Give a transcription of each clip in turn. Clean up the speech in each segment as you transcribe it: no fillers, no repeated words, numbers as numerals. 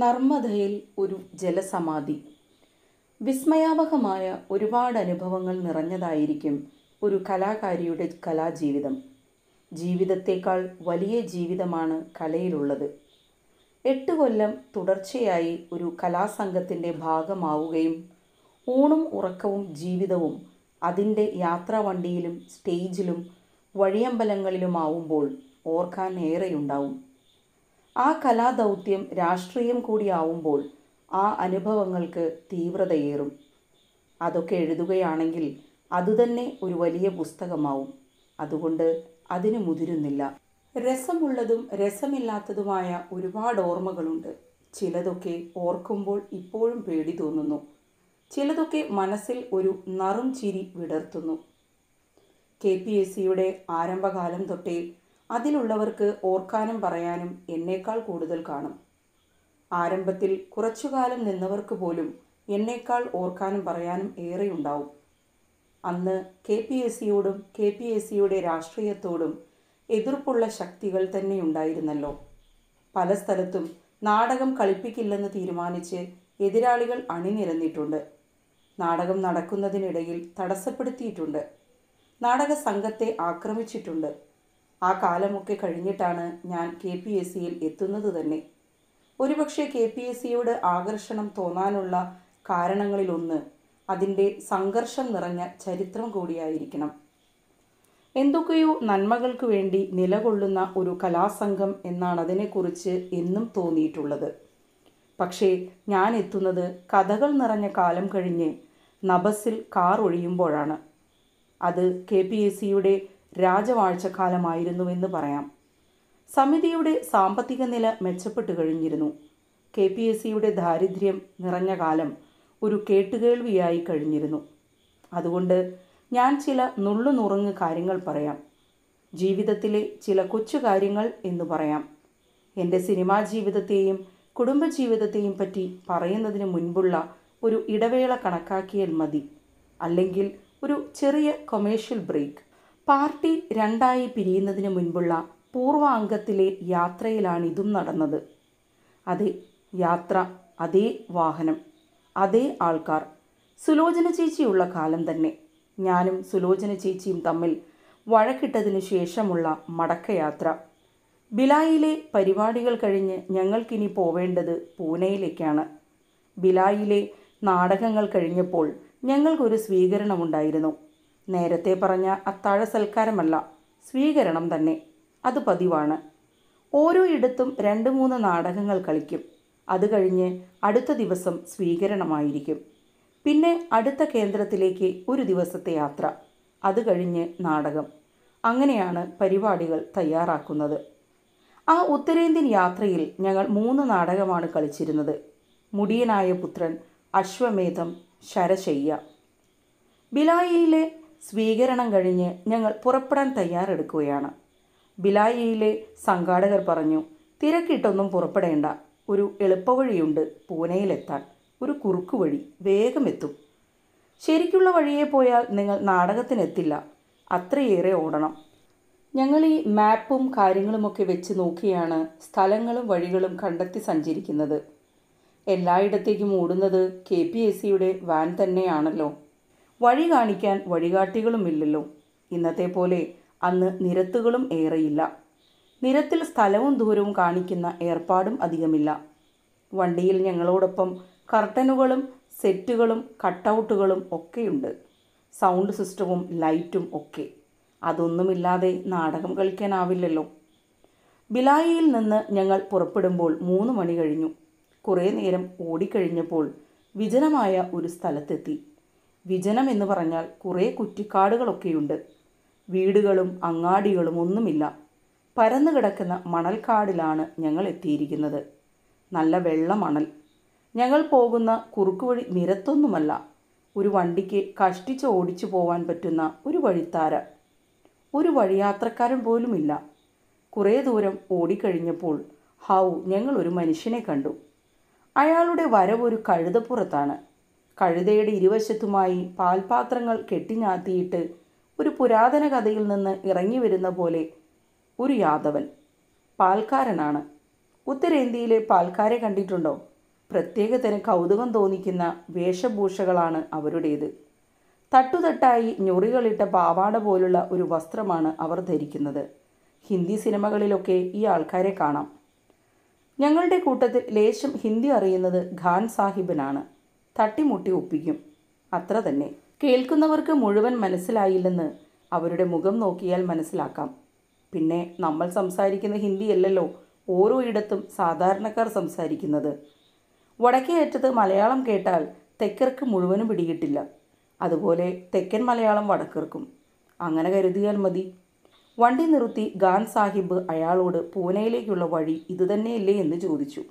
നർമ്മദയിൽ ഒരു ജലസമാധി. വിസ്മയാവഹമായ ഒരുപാട് അനുഭവങ്ങൾ നിറഞ്ഞതായിരിക്കും ഒരു കലാകാരിയുടെ കലാജീവിതം. ജീവിതത്തേക്കാൾ വലിയ ജീവിതമാണ് കലയിലുള്ളത്. 8 കൊല്ലം തുടർച്ചയായി ഒരു കലാസംഘത്തിൻ്റെ ഭാഗമാവുകയും ഊണും ഉറക്കവും ജീവിതവും അതിൻ്റെ യാത്രാവണ്ടിയിലും സ്റ്റേജിലും വഴിയമ്പലങ്ങളിലുമാവുമ്പോൾ ഓർക്കാൻ ഏറെയുണ്ടാവും. ആ കലാദൗത്യം രാഷ്ട്രീയം കൂടിയാവുമ്പോൾ ആ അനുഭവങ്ങൾക്ക് തീവ്രതയേറും. അതൊക്കെ എഴുതുകയാണെങ്കിൽ അതുതന്നെ ഒരു വലിയ പുസ്തകമാവും. അതുകൊണ്ട് അതിന് മുതിരുന്നില്ല. രസമുള്ളതും രസമില്ലാത്തതുമായ ഒരുപാട് ഓർമ്മകളുണ്ട്. ചിലതൊക്കെ ഓർക്കുമ്പോൾ ഇപ്പോഴും പേടി തോന്നുന്നു. ചിലതൊക്കെ മനസ്സിൽ ഒരു നറും ചിരി വിടർത്തുന്നു. KPSCയുടെ ആരംഭകാലം തൊട്ടേ അതിലുള്ളവർക്ക് ഓർക്കാനും പറയാനും എന്നേക്കാൾ കൂടുതൽ കാണും. ആരംഭത്തിൽ കുറച്ചുകാലം നിന്നവർക്ക് പോലും എന്നേക്കാൾ ഓർക്കാനും പറയാനും ഏറെയുണ്ടാവും. അന്ന് KPSCയോടും KPSCയുടെ രാഷ്ട്രീയത്തോടും എതിർപ്പുള്ള ശക്തികൾ തന്നെയുണ്ടായിരുന്നല്ലോ. പല സ്ഥലത്തും നാടകം കളിപ്പിക്കില്ലെന്ന് തീരുമാനിച്ച് എതിരാളികൾ അണിനിരന്നിട്ടുണ്ട്. നാടകം നടക്കുന്നതിനിടയിൽ തടസ്സപ്പെടുത്തിയിട്ടുണ്ട്. നാടക സംഘത്തെ ആക്രമിച്ചിട്ടുണ്ട്. ആ കാലമൊക്കെ കഴിഞ്ഞിട്ടാണ് ഞാൻ KPSCയിൽ എത്തുന്നത് തന്നെ. ഒരുപക്ഷെ KPSCയോട് ആകർഷണം തോന്നാനുള്ള കാരണങ്ങളിലൊന്ന് അതിൻ്റെ സംഘർഷം നിറഞ്ഞ ചരിത്രം കൂടിയായിരിക്കണം. എന്തൊക്കെയോ നന്മകൾക്ക് വേണ്ടി നിലകൊള്ളുന്ന ഒരു കലാസംഘം എന്നാണ് അതിനെക്കുറിച്ച് എന്നും തോന്നിയിട്ടുള്ളത്. പക്ഷേ ഞാൻ എത്തുന്നത് കഥകൾ നിറഞ്ഞ കാലം കഴിഞ്ഞ് നഭസിൽ കാർ ഒഴിയുമ്പോഴാണ്. അത് KPSCയുടെ രാജവാഴ്ചക്കാലമായിരുന്നുവെന്ന് പറയാം. സമിതിയുടെ സാമ്പത്തിക നില മെച്ചപ്പെട്ടു കഴിഞ്ഞിരുന്നു. KPSCയുടെ ദാരിദ്ര്യം നിറഞ്ഞ കാലം ഒരു കേട്ടുകേൾവിയായി കഴിഞ്ഞിരുന്നു. അതുകൊണ്ട് ഞാൻ ചില നുറുങ്ങ് കാര്യങ്ങൾ പറയാം. ജീവിതത്തിലെ ചില കൊച്ചു കാര്യങ്ങൾ എന്ന് പറയാം. എൻ്റെ സിനിമാ ജീവിതത്തെയും കുടുംബജീവിതത്തെയും പറ്റി പറയുന്നതിന് മുൻപുള്ള ഒരു ഇടവേള കണക്കാക്കിയാൽ മതി. അല്ലെങ്കിൽ ഒരു ചെറിയ കൊമേഴ്ഷ്യൽ ബ്രേക്ക്. പാർട്ടി 2ആയി പിരിയുന്നതിന് മുൻപുള്ള പൂർവ്വ അംഗത്തിലെ യാത്രയിലാണ് ഇതും നടന്നത്. അതേ യാത്ര, അതേ വാഹനം, അതേ ആൾക്കാർ. സുലോചന ചേച്ചിയുള്ള കാലം തന്നെ. ഞാനും സുലോചന ചേച്ചിയും തമ്മിൽ വഴക്കിട്ടതിനു ശേഷമുള്ള മടക്കയാത്ര. ഭിലായിലെ പരിപാടികൾ കഴിഞ്ഞ് ഞങ്ങൾക്കിനി പോവേണ്ടത് പൂനെയിലേക്കാണ്. ഭിലായിലെ നാടകങ്ങൾ കഴിഞ്ഞപ്പോൾ ഞങ്ങൾക്കൊരു സ്വീകരണമുണ്ടായിരുന്നു. നേരത്തെ പറഞ്ഞ അത്താഴ സൽക്കാരമല്ല, സ്വീകരണം തന്നെ. അത് പതിവാണ്. ഓരോ ഇടത്തും 2-3 നാടകങ്ങൾ കളിക്കും. അത് കഴിഞ്ഞ് അടുത്ത ദിവസം സ്വീകരണമായിരിക്കും. പിന്നെ അടുത്ത കേന്ദ്രത്തിലേക്ക് ഒരു ദിവസത്തെ യാത്ര. അത് കഴിഞ്ഞ് നാടകം. അങ്ങനെയാണ് പരിപാടികൾ തയ്യാറാക്കുന്നത്. ആ ഉത്തരേന്ത്യൻ യാത്രയിൽ ഞങ്ങൾ 3 നാടകമാണ് കളിച്ചിരുന്നത്. മുടിയനായ പുത്രൻ, അശ്വമേധം, ശരശയ്യ. ഭിലായിയിലെ സ്വീകരണം കഴിഞ്ഞ് ഞങ്ങൾ പുറപ്പെടാൻ തയ്യാറെടുക്കുകയാണ്. ഭിലായിയിലെ സംഘാടകർ പറഞ്ഞു, തിരക്കിട്ടൊന്നും പുറപ്പെടേണ്ട, ഒരു എളുപ്പവഴിയുണ്ട് പൂനെയിലെത്താൻ. ഒരു കുറുക്കുവഴി, വേഗം എത്തും. ശരിക്കുള്ള വഴിയെ പോയാൽ നിങ്ങൾ നാടകത്തിനെത്തില്ല, അത്രയേറെ ഓടണം. ഞങ്ങൾ ഈ മാപ്പും കാര്യങ്ങളുമൊക്കെ വെച്ച് നോക്കിയാണ് സ്ഥലങ്ങളും വഴികളും കണ്ടെത്തി സഞ്ചരിക്കുന്നത്. എല്ലായിടത്തേക്കും ഓടുന്നത് KPSCയുടെ വാൻ തന്നെയാണല്ലോ. വഴി കാണിക്കാൻ വഴികാട്ടികളുമില്ലല്ലോ. ഇന്നത്തെ പോലെ അന്ന് നിരത്തുകളും ഏറെയില്ല. നിരത്തിൽ സ്ഥലവും ദൂരവും കാണിക്കുന്ന ഏർപ്പാടും അധികമില്ല. വണ്ടിയിൽ ഞങ്ങളോടൊപ്പം കർട്ടനുകളും സെറ്റുകളും കട്ടൗട്ടുകളും ഒക്കെയുണ്ട്. സൗണ്ട് സിസ്റ്റവും ലൈറ്റും ഒക്കെ. അതൊന്നുമില്ലാതെ നാടകം കളിക്കാനാവില്ലല്ലോ. ഭിലായിയിൽ നിന്ന് ഞങ്ങൾ പുറപ്പെടുമ്പോൾ 3 മണി കഴിഞ്ഞു. കുറേ നേരം ഓടിക്കഴിഞ്ഞപ്പോൾ വിജനമായ ഒരു സ്ഥലത്തെത്തി. വിജനം എന്ന് പറഞ്ഞാൽ കുറേ കുറ്റിക്കാടുകളൊക്കെയുണ്ട്. വീടുകളും അങ്ങാടികളും ഒന്നുമില്ല. പരന്നു കിടക്കുന്ന മണൽക്കാടിലാണ് ഞങ്ങൾ എത്തിയിരിക്കുന്നത്. നല്ല വെള്ള മണൽ. ഞങ്ങൾ പോകുന്ന കുറുക്കുവഴി നിരത്തൊന്നുമല്ല. ഒരു വണ്ടിക്ക് കഷ്ടിച്ച് ഓടിച്ചു പോവാൻ പറ്റുന്ന ഒരു വഴിത്താര. ഒരു വഴിയാത്രക്കാരൻ പോലുമില്ല. കുറേ ദൂരം ഓടിക്കഴിഞ്ഞപ്പോൾ ഞങ്ങൾ ഒരു മനുഷ്യനെ കണ്ടു. അയാളുടെ വരവൊരു കഴുതപ്പുറത്താണ്. കഴുതയുടെ ഇരുവശത്തുമായി പാൽപാത്രങ്ങൾ കെട്ടിഞ്ഞാത്തിയിട്ട് ഒരു പുരാതന കഥയിൽ നിന്ന് ഇറങ്ങി വരുന്ന പോലെ ഒരു യാദവൻ. പാൽക്കാരനാണ്. ഉത്തരേന്ത്യയിലെ പാൽക്കാരെ കണ്ടിട്ടുണ്ടോ? പ്രത്യേകതരം കൗതുകം തോന്നിക്കുന്ന വേഷഭൂഷകളാണ് അവരുടേത്. തട്ടുതട്ടായി ഞൊറികളിട്ട പാവാട പോലുള്ള ഒരു വസ്ത്രമാണ് അവർ ധരിക്കുന്നത്. ഹിന്ദി സിനിമകളിലൊക്കെ ഈ ആൾക്കാരെ കാണാം. ഞങ്ങളുടെ കൂട്ടത്തിൽ ലേശം ഹിന്ദി അറിയുന്നത് ഖാൻ സാഹിബിനാണ്. തട്ടിമുട്ടി ഒപ്പിക്കും, അത്ര തന്നെ. കേൾക്കുന്നവർക്ക് മുഴുവൻ മനസ്സിലായില്ലെന്ന് അവരുടെ മുഖം നോക്കിയാൽ മനസ്സിലാക്കാം. പിന്നെ നമ്മൾ സംസാരിക്കുന്ന ഹിന്ദിയല്ലല്ലോ ഓരോ ഇടത്തും സാധാരണക്കാർ സംസാരിക്കുന്നത്. വടക്കേ അറ്റത്ത് മലയാളം കേട്ടാൽ തെക്കർക്ക് മുഴുവനും പിടികിട്ടില്ല. അതുപോലെ തെക്കൻ മലയാളം വടക്കർക്കും. അങ്ങനെ കരുതിയാൽ മതി. വണ്ടി നിർത്തി ഖാൻ സാഹിബ് അയാളോട് പൂനെയിലേക്കുള്ള വഴി ഇതുതന്നെയല്ലേ എന്ന് ചോദിച്ചു.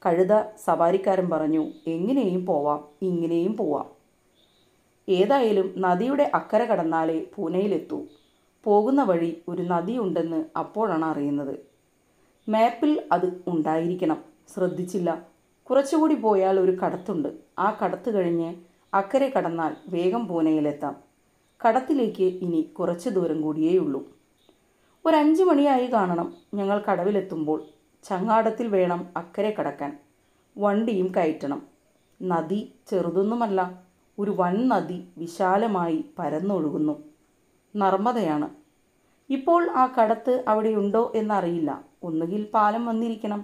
കഴുത സവാരിക്കാരൻ പറഞ്ഞു, എങ്ങനെയും പോവാം, ഇങ്ങനെയും പോവാം. ഏതായാലും നദിയുടെ അക്കരെ കടന്നാലേ പൂനെയിലെത്തൂ. പോകുന്ന വഴി ഒരു നദിയുണ്ടെന്ന് അപ്പോഴാണ് അറിയുന്നത്. മാപ്പിൽ അത് ഉണ്ടായിരിക്കണം, ശ്രദ്ധിച്ചില്ല. കുറച്ചുകൂടി പോയാൽ ഒരു കടത്തുണ്ട്. ആ കടത്ത് കഴിഞ്ഞ് അക്കരെ കടന്നാൽ വേഗം പൂനെയിലെത്താം. കടത്തിലേക്ക് ഇനി കുറച്ച് ദൂരം കൂടിയേയുള്ളൂ. ഒരു 5 മണിയായി കാണണം ഞങ്ങൾ കടവിലെത്തുമ്പോൾ. ചങ്ങാടത്തിൽ വേണം അക്കരെ കടക്കാൻ. വണ്ടിയും കയറ്റണം. നദി ചെറുതൊന്നുമല്ല, ഒരു വൻ നദി വിശാലമായി പരന്നൊഴുകുന്നു. നർമ്മദയാണ്. ഇപ്പോൾ ആ കടത്ത് അവിടെയുണ്ടോ എന്നറിയില്ല. ഒന്നുകിൽ പാലം വന്നിരിക്കണം,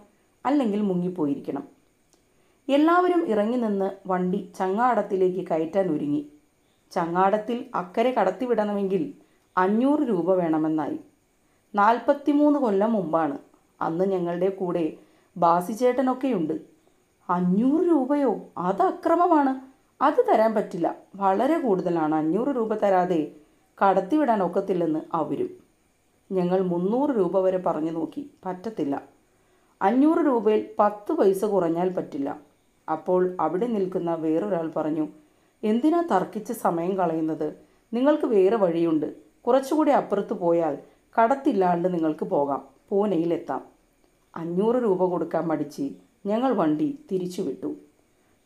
അല്ലെങ്കിൽ മുങ്ങിപ്പോയിരിക്കണം. എല്ലാവരും ഇറങ്ങി നിന്ന് വണ്ടി ചങ്ങാടത്തിലേക്ക് കയറ്റാൻ ഒരുങ്ങി. ചങ്ങാടത്തിൽ അക്കരെ കടത്തിവിടണമെങ്കിൽ 500 രൂപ വേണമെന്നായി. 43 കൊല്ലം മുമ്പാണ്. അന്ന് ഞങ്ങളുടെ കൂടെ ബാസിച്ചേട്ടനൊക്കെയുണ്ട്. 500 രൂപയോ? അത് അക്രമമാണ്. അത് തരാൻ പറ്റില്ല, വളരെ കൂടുതലാണ്. 500 രൂപ തരാതെ കടത്തിവിടാൻ ഒക്കത്തില്ലെന്ന് അവരും. ഞങ്ങൾ 300 രൂപ വരെ പറഞ്ഞു നോക്കി, പറ്റത്തില്ല. 500 രൂപയിൽ 10 പൈസ കുറഞ്ഞാൽ പറ്റില്ല. അപ്പോൾ അവിടെ നിൽക്കുന്ന വേറൊരാൾ പറഞ്ഞു, എന്തിനാ തർക്കിച്ച് സമയം കളയുന്നത്? നിങ്ങൾക്ക് വേറെ വഴിയുണ്ട്. കുറച്ചുകൂടി അപ്പുറത്ത് പോയാൽ കടത്തില്ലാണ്ട് നിങ്ങൾക്ക് പോകാം, പൂനെയിലെത്താം. 500 രൂപ കൊടുക്കാൻ മടിച്ച് ഞങ്ങൾ വണ്ടി തിരിച്ചുവിട്ടു.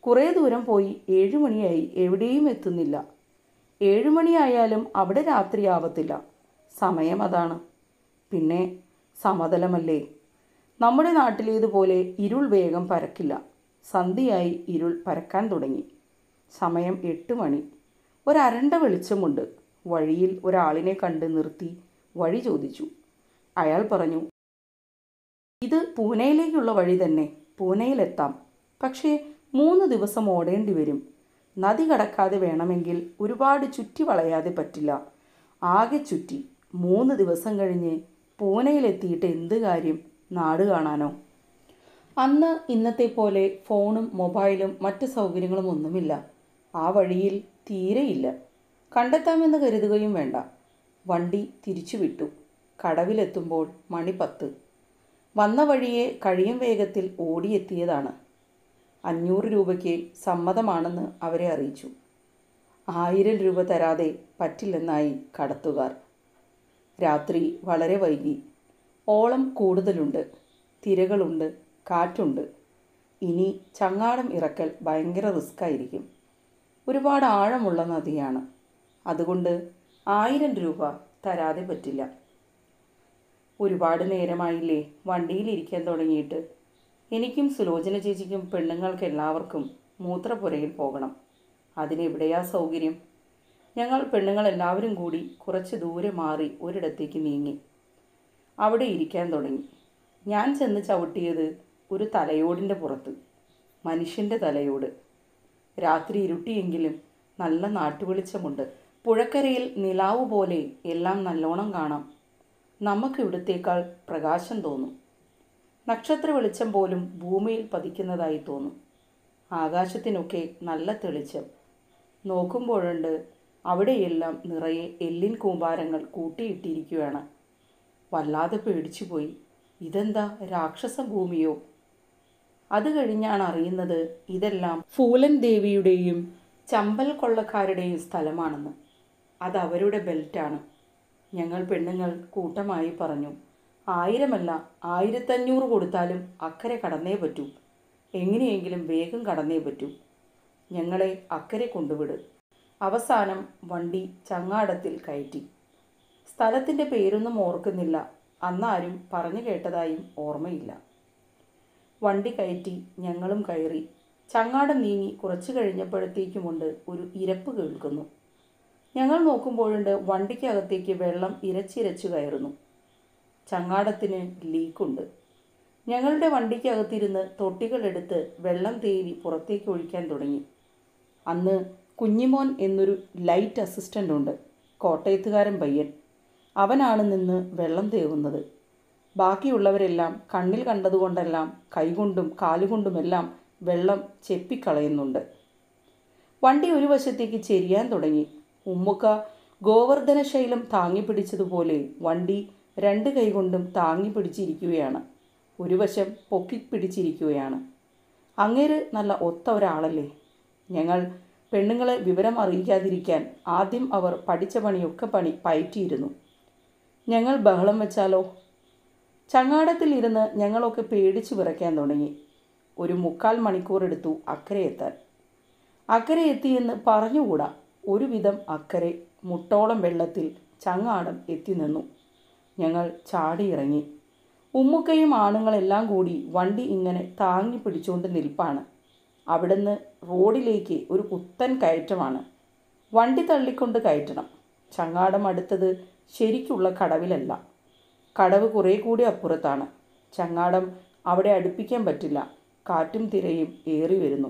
കുറേ ദൂരം പോയി 7 മണിയായി, എവിടെയും എത്തുന്നില്ല. 7 മണിയായാലും അവിടെ രാത്രിയാവത്തില്ല. സമയം അതാണ്. പിന്നെ സമതലമല്ലേ. നമ്മുടെ നാട്ടിലേതുപോലെ ഇരുൾ വേഗം പരക്കില്ല. സന്ധ്യയായി ഇരുൾ പരക്കാൻ തുടങ്ങി. സമയം 8 മണി. ഒരരണ്ട വെളിച്ചമുണ്ട്. വഴിയിൽ ഒരാളിനെ കണ്ട് നിർത്തി വഴി ചോദിച്ചു. അയാൾ പറഞ്ഞു, ഇത് പൂനെയിലേക്കുള്ള വഴി തന്നെ, പൂനെയിലെത്താം. പക്ഷേ 3 ദിവസം ഓടേണ്ടി വരും. നദി കടക്കാതെ വേണമെങ്കിൽ ഒരുപാട് ചുറ്റി വളയാതെ പറ്റില്ല. ആകെ ചുറ്റി 3 ദിവസം കഴിഞ്ഞ് പൂനെയിലെത്തിയിട്ട് എന്ത് കാര്യം? നാട് കാണാനോ? അന്ന് ഇന്നത്തെ പോലെ ഫോണും മൊബൈലും മറ്റ് സൗകര്യങ്ങളും ഒന്നുമില്ല. ആ വഴിയിൽ തീരെയില്ല. കണ്ടെത്താമെന്ന് കരുതുകയും വേണ്ട. വണ്ടി തിരിച്ചുവിട്ടു. കടവിലെത്തുമ്പോൾ മണി 10. വന്ന വഴിയെ കഴിയും വേഗത്തിൽ ഓടിയെത്തിയതാണ്. 500 രൂപയ്ക്ക് സമ്മതമാണെന്ന് അവരെ അറിയിച്ചു. 1000 രൂപ തരാതെ പറ്റില്ലെന്നായി കടത്തുകാർ. രാത്രി വളരെ വൈകി. ഓളം കൂടുതലുണ്ട്, തിരകളുണ്ട്, കാറ്റുണ്ട്. ഇനി ചങ്ങാടം ഇറക്കൽ ഭയങ്കര റിസ്ക്കായിരിക്കും. ഒരുപാട് ആഴമുള്ള നദിയാണ്. അതുകൊണ്ട് 1000 രൂപ തരാതെ പറ്റില്ല. ഒരുപാട് നേരമായില്ലേ വണ്ടിയിലിരിക്കാൻ തുടങ്ങിയിട്ട്. എനിക്കും സുലോചന ചേച്ചിക്കും പെണ്ണുങ്ങൾക്ക് എല്ലാവർക്കും മൂത്രപ്പുരയിൽ പോകണം. അതിനെവിടെയാ സൗകര്യം? ഞങ്ങൾ പെണ്ണുങ്ങളെല്ലാവരും കൂടി കുറച്ച് ദൂരെ മാറി ഒരിടത്തേക്ക് നീങ്ങി. അവിടെ ഇരിക്കാൻ തുടങ്ങി. ഞാൻ ചെന്ന് ചവിട്ടിയത് ഒരു തലയോടിൻ്റെ പുറത്ത്. മനുഷ്യൻ്റെ തലയോട്. രാത്രി ഇരുട്ടിയെങ്കിലും നല്ല നാട്ടുവെളിച്ചമുണ്ട്. പുഴക്കരയിൽ നിലാവ് പോലെ എല്ലാം നല്ലോണം കാണാം. നമുക്കിവിടത്തേക്കാൾ പ്രകാശം തോന്നും. നക്ഷത്ര വെളിച്ചം പോലും ഭൂമിയിൽ പതിക്കുന്നതായി തോന്നും. ആകാശത്തിനൊക്കെ നല്ല തെളിച്ചം. നോക്കുമ്പോഴുണ്ട് അവിടെയെല്ലാം നിറയെ എല്ലിൻ കൂമ്പാരങ്ങൾ കൂട്ടിയിട്ടിരിക്കുകയാണ്. വല്ലാതെ പേടിച്ചുപോയി. ഇതെന്താ രാക്ഷസ ഭൂമിയോ? അത് കഴിഞ്ഞാണ് അറിയുന്നത് ഇതെല്ലാം ഫൂലൻ ദേവിയുടെയും ചമ്പൽ കൊള്ളക്കാരുടെയും സ്ഥലമാണെന്ന്. അതവരുടെ ബെൽറ്റാണ്. ഞങ്ങൾ പെണ്ണുങ്ങൾ കൂട്ടമായി പറഞ്ഞു, 1000 അല്ല 1500 കൊടുത്താലും അക്കരെ കടന്നേ പറ്റൂ. എങ്ങനെയെങ്കിലും വേഗം കടന്നേ പറ്റൂ. ഞങ്ങളെ അക്കരെ കൊണ്ടുവിട്. അവസാനം വണ്ടി ചങ്ങാടത്തിൽ കയറ്റി. സ്ഥലത്തിൻ്റെ പേരൊന്നും ഓർക്കുന്നില്ല. അന്നാരും പറഞ്ഞു കേട്ടതായും ഓർമ്മയില്ല. വണ്ടി കയറ്റി ഞങ്ങളും കയറി. ചങ്ങാടം നീങ്ങി കുറച്ചു കഴിഞ്ഞപ്പോഴത്തേക്കുമുണ്ട് ഒരു ഇരപ്പ് കേൾക്കുന്നു. ഞങ്ങൾ നോക്കുമ്പോഴുണ്ട് വണ്ടിക്കകത്തേക്ക് വെള്ളം ഇരച്ചിരച്ചു കയറുന്നു. ചങ്ങാടത്തിന് ലീക്കുണ്ട്. ഞങ്ങളുടെ വണ്ടിക്കകത്തിരുന്ന് തൊട്ടികളെടുത്ത് വെള്ളം തേവി പുറത്തേക്ക് ഒഴിക്കാൻ തുടങ്ങി. അന്ന് കുഞ്ഞിമോൻ എന്നൊരു ലൈറ്റ് അസിസ്റ്റൻ്റ് ഉണ്ട്, കോട്ടയത്തുകാരൻ പയ്യൻ. അവനാണ് നിന്ന് വെള്ളം തേവുന്നത്. ബാക്കിയുള്ളവരെല്ലാം കണ്ണിൽ കണ്ടതുകൊണ്ടെല്ലാം കൈകൊണ്ടും കാലുകൊണ്ടുമെല്ലാം വെള്ളം ചെപ്പിക്കളയുന്നുണ്ട്. വണ്ടി ഒരു വശത്തേക്ക് ചെരിയാൻ തുടങ്ങി. ഉമ്മുക്ക ഗോവർദ്ധന ശൈലം താങ്ങി പിടിച്ചതുപോലെ വണ്ടി രണ്ട് കൈകൊണ്ടും താങ്ങി പിടിച്ചിരിക്കുകയാണ്. ഒരു വശം പൊക്കി പിടിച്ചിരിക്കുകയാണ്. അങ്ങേര് നല്ല ഒത്ത ഒരാളല്ലേ. ഞങ്ങൾ പെണ്ണുങ്ങളെ വിവരം അറിയിക്കാതിരിക്കാൻ ആദ്യം അവർ പഠിച്ച പണിയൊക്കെ പയറ്റിയിരുന്നു. ഞങ്ങൾ ബഹളം വെച്ചാലോ? ചങ്ങാടത്തിൽ ഇരുന്ന് ഞങ്ങളൊക്കെ പേടിച്ചു വിറയ്ക്കാൻ തുടങ്ങി. ഒരു 3/4 മണിക്കൂർ എടുത്തു അക്കരെ എത്താൻ. അക്കരെ എത്തിയെന്ന് പറഞ്ഞുകൂടാ. ഒരുവിധം അക്കരെ മുട്ടോളം വെള്ളത്തിൽ ചങ്ങാടം എത്തി നിന്നു. ഞങ്ങൾ ചാടിയിറങ്ങി. ഉമ്മുക്കയും ആണുങ്ങളെല്ലാം കൂടി വണ്ടി ഇങ്ങനെ താങ്ങി പിടിച്ചുകൊണ്ട് നിൽപ്പാണ്. അവിടുന്ന് റോഡിലേക്ക് ഒരു കുത്തൻ കയറ്റമാണ്. വണ്ടി തള്ളിക്കൊണ്ട് കയറ്റണം. ചങ്ങാടം അടുത്തത് ശരിക്കുള്ള കടവിലല്ല. കടവ് കുറേ കൂടി അപ്പുറത്താണ്. ചങ്ങാടം അവിടെ അടുപ്പിക്കാൻ പറ്റില്ല. കാറ്റും തിരയും ഏറി വരുന്നു.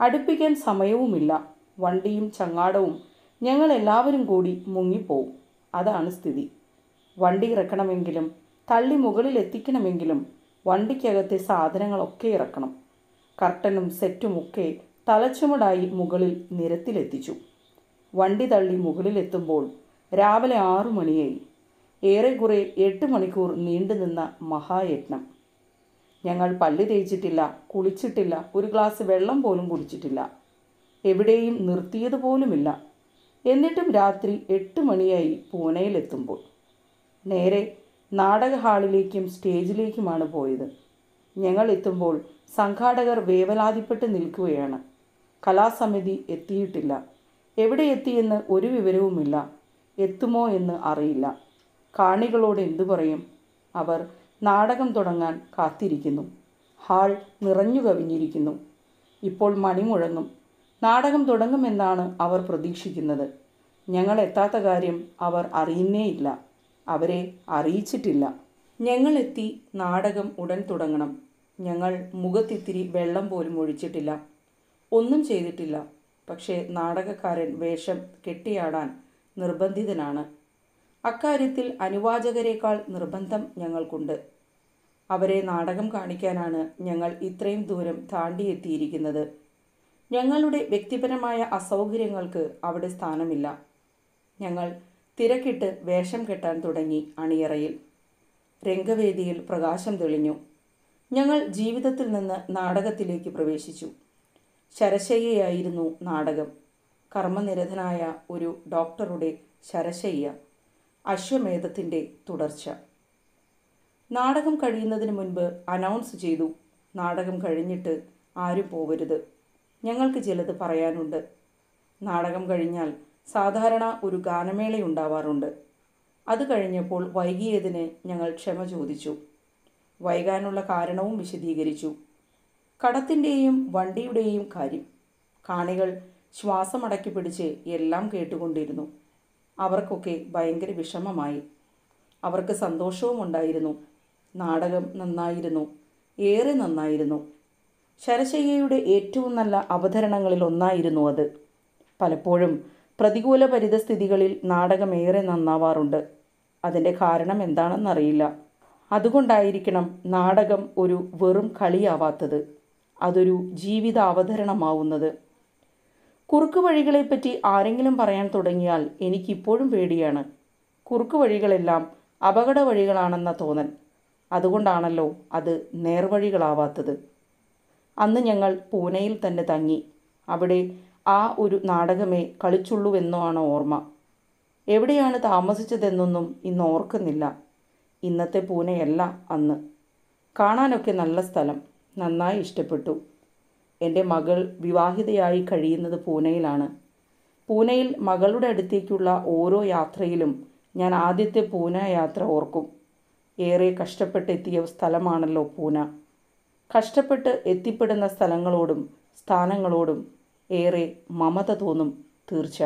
അടുപ്പിക്കാൻ സമയവുമില്ല. വണ്ടിയും ചങ്ങാടവും ഞങ്ങളെല്ലാവരും കൂടി മുങ്ങിപ്പോവും. അതാണ് സ്ഥിതി. വണ്ടി ഇറക്കണമെങ്കിലും തള്ളി മുകളിൽ എത്തിക്കണമെങ്കിലും വണ്ടിക്കകത്തെ സാധനങ്ങളൊക്കെ ഇറക്കണം. കർട്ടനും സെറ്റുമൊക്കെ തലച്ചുമടായി മുകളിൽ നിരത്തിലെത്തിച്ചു. വണ്ടി തള്ളി മുകളിലെത്തുമ്പോൾ രാവിലെ 6 മണിയായി. ഏറെക്കുറെ 8 മണിക്കൂർ നീണ്ടുനിന്ന മഹായജ്ഞം. ഞങ്ങൾ പല്ല് തേച്ചിട്ടില്ല, കുളിച്ചിട്ടില്ല, ഒരു ഗ്ലാസ് വെള്ളം പോലും കുടിച്ചിട്ടില്ല. എവിടെയും നിർത്തിയതുപോലുമില്ല. എന്നിട്ടും രാത്രി 8 മണിയായി പൂനെയിലെത്തുമ്പോൾ. നേരെ നാടക ഹാളിലേക്കും സ്റ്റേജിലേക്കുമാണ് പോയത്. ഞങ്ങൾ എത്തുമ്പോൾ സംഘാടകർ വേവലാതിപ്പെട്ട് നിൽക്കുകയാണ്. കലാസമിതി എത്തിയിട്ടില്ല. എവിടെ എത്തിയെന്ന് ഒരു വിവരവുമില്ല. എത്തുമോ എന്ന് അറിയില്ല. കാണികളോട് എന്തു പറയും? അവർ നാടകം തുടങ്ങാൻ കാത്തിരിക്കുന്നു. ഹാൾ നിറഞ്ഞു കവിഞ്ഞിരിക്കുന്നു. ഇപ്പോൾ മണി മുഴങ്ങും. നാടകം തുടങ്ങുമെന്നാണ് അവർ പ്രതീക്ഷിക്കുന്നത്. ഞങ്ങൾ എത്താത്ത കാര്യം അവർ അറിയുന്നേയില്ല. അവരെ അറിയിച്ചിട്ടില്ല. ഞങ്ങളെത്തി. നാടകം ഉടൻ തുടങ്ങണം. ഞങ്ങൾ മുഖത്തിത്തിരി വെള്ളം പോലും ഒഴിച്ചിട്ടില്ല. ഒന്നും ചെയ്തിട്ടില്ല. പക്ഷേ നാടകക്കാരൻ വേഷം കെട്ടിയാടാൻ നിർബന്ധിതനാണ്. അക്കാര്യത്തിൽ അനുവാചകരേക്കാൾ നിർബന്ധം ഞങ്ങൾക്കുണ്ട്. അവരെ നാടകം കാണിക്കാനാണ് ഞങ്ങൾ ഇത്രയും ദൂരം താണ്ടിയെത്തിയിരിക്കുന്നത്. ഞങ്ങളുടെ വ്യക്തിപരമായ അസൗകര്യങ്ങൾക്ക് അവിടെ സ്ഥാനമില്ല. ഞങ്ങൾ തിരക്കിട്ട് വേഷം കെട്ടാൻ തുടങ്ങി. അണിയറയിൽ രംഗവേദിയിൽ പ്രകാശം തെളിഞ്ഞു. ഞങ്ങൾ ജീവിതത്തിൽ നിന്ന് നാടകത്തിലേക്ക് പ്രവേശിച്ചു. ശരശയ്യയായിരുന്നു നാടകം. കർമ്മനിരതനായ ഒരു ഡോക്ടറുടെ ശരശയ്യ. അശ്വമേധത്തിൻ്റെ തുടർച്ച. നാടകം കഴിയുന്നതിന് മുൻപ് അനൗൺസ് ചെയ്തു, നാടകം കഴിഞ്ഞിട്ട് ആരും പോവരുത്, ഞങ്ങൾക്ക് ചിലത് പറയാനുണ്ട്. നാടകം കഴിഞ്ഞാൽ സാധാരണ ഒരു ഗാനമേളയുണ്ടാവാറുണ്ട്. അത് കഴിഞ്ഞപ്പോൾ വൈകിയതിന് ഞങ്ങൾ ക്ഷമ ചോദിച്ചു. വൈകാനുള്ള കാരണവും വിശദീകരിച്ചു. കടത്തിൻ്റെയും വണ്ടിയുടെയും കാര്യം. കാണികൾ ശ്വാസമടക്കി പിടിച്ച് എല്ലാം കേട്ടുകൊണ്ടിരുന്നു. അവർക്കൊക്കെ ഭയങ്കര വിഷമമായി. അവർക്ക് സന്തോഷവും ഉണ്ടായിരുന്നു. നാടകം നന്നായിരുന്നു, ഏറെ നന്നായിരുന്നു. ശരശയ്യയുടെ ഏറ്റവും നല്ല അവതരണങ്ങളിൽ ഒന്നായിരുന്നു അത്. പലപ്പോഴും പ്രതികൂല പരിതസ്ഥിതികളിൽ നാടകം ഏറെ നന്നാവാറുണ്ട്. അതിൻ്റെ കാരണം എന്താണെന്നറിയില്ല. അതുകൊണ്ടായിരിക്കണം നാടകം ഒരു വെറും കളിയാവാത്തത്. അതൊരു ജീവിത അവതരണമാവുന്നത്. കുറുക്ക് വഴികളെപ്പറ്റി ആരെങ്കിലും പറയാൻ തുടങ്ങിയാൽ എനിക്കിപ്പോഴും പേടിയാണ്. കുറുക്ക് വഴികളെല്ലാം അപകട വഴികളാണെന്ന തോന്നൽ. അതുകൊണ്ടാണല്ലോ അത് നേർവഴികളാവാത്തത്. അന്ന് ഞങ്ങൾ പൂനെയിൽ തന്നെ തങ്ങി. അവിടെ ആ ഒരു നാടകമേ കളിച്ചുള്ളൂവെന്നാണ് ഓർമ്മ. എവിടെയാണ് താമസിച്ചതെന്നൊന്നും ഇന്ന് ഓർക്കുന്നില്ല. ഇന്നത്തെ പൂനെയല്ല അന്ന്. കാണാനൊക്കെ നല്ല സ്ഥലം. നന്നായി ഇഷ്ടപ്പെട്ടു. എൻ്റെ മകൾ വിവാഹിതയായി കഴിയുന്നത് പൂനെയിലാണ്. പൂനെയിൽ മകളുടെ അടുത്തേക്കുള്ള ഓരോ യാത്രയിലും ഞാൻ ആദ്യത്തെ പൂനെ യാത്ര ഓർക്കും. ഏറെ കഷ്ടപ്പെട്ടെത്തിയ സ്ഥലമാണല്ലോ പൂന. കഷ്ടപ്പെട്ട് എത്തിപ്പെടുന്ന സ്ഥലങ്ങളോടും സ്ഥാനങ്ങളോടും ഏറെ മമത തോന്നും തീർച്ച.